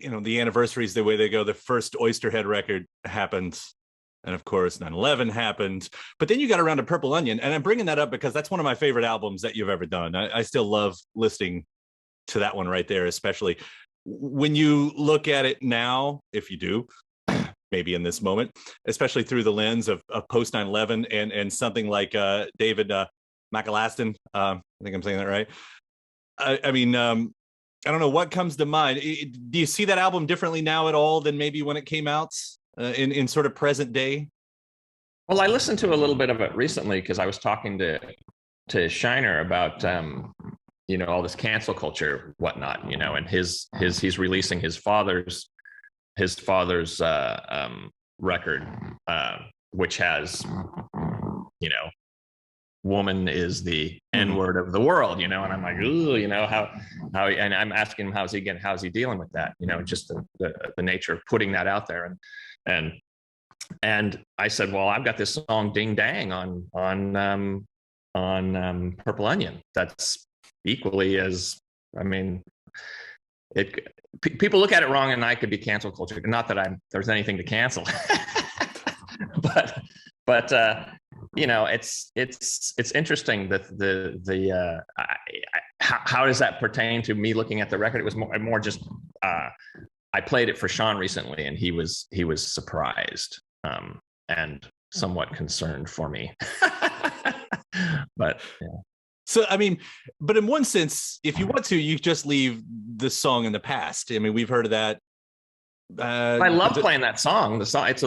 the anniversaries, the way they go. The first Oysterhead record happened, and of course 9/11 happened, but then you got around to Purple Onion, and I'm bringing that up because that's one of my favorite albums that you've ever done. I still love listening to that one right there, especially when you look at it now, if you do, maybe in this moment, especially through the lens of post 9/11 and something like David Makalaster. I think I'm saying that right. I mean, I don't know what comes to mind. Do you see that album differently now at all than maybe when it came out in sort of present day? Well, I listened to a little bit of it recently because I was talking to Shiner about all this cancel culture, whatnot, and he's releasing his father's record, which has, woman is the N-word of the world, and I'm like, ooh, how, and I'm asking him how's he dealing with that, just the nature of putting that out there, and I said, well, I've got this song Ding Dang on Purple Onion that's equally as, people look at it wrong, and I could be cancel culture. Not that there's anything to cancel, but it's interesting that how does that pertain to me looking at the record? It was more just I played it for Sean recently, and he was surprised and somewhat concerned for me. But yeah. So, but in one sense, if you want to, you just leave the song in the past. We've heard of that. I love playing that song. The song, it's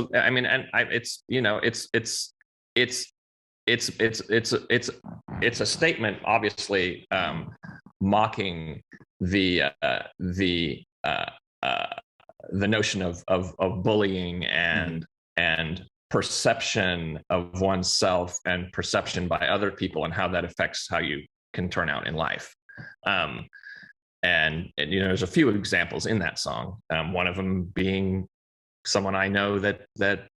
a statement, obviously, mocking the notion of bullying and perception of oneself and perception by other people, and how that affects how you can turn out in life. And there's a few examples in that song. One of them being someone I know that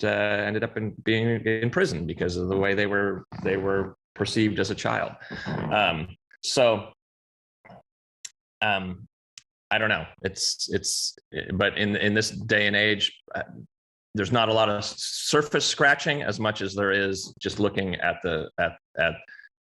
ended up being in prison because of the way they were perceived as a child. I don't know. But in this day and age, there's not a lot of surface scratching as much as there is just looking at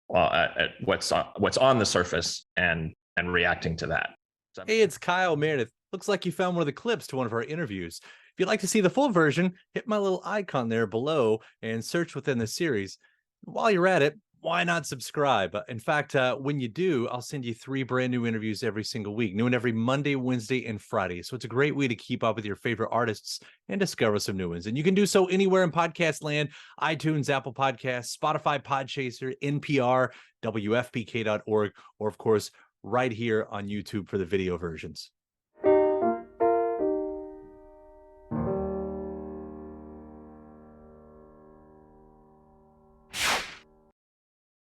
what's on the surface and reacting to that. So, hey, it's Kyle Meredith. Looks like you found one of the clips to one of our interviews. If you'd like to see the full version, hit my little icon there below and search within the series. While you're at it, why not subscribe? In fact, when you do, I'll send you 3 brand new interviews every single week, new and every Monday, Wednesday, and Friday. So it's a great way to keep up with your favorite artists and discover some new ones. And you can do so anywhere in podcast land: iTunes, Apple Podcasts, Spotify, Podchaser, NPR, WFPK.org, or of course, right here on YouTube for the video versions.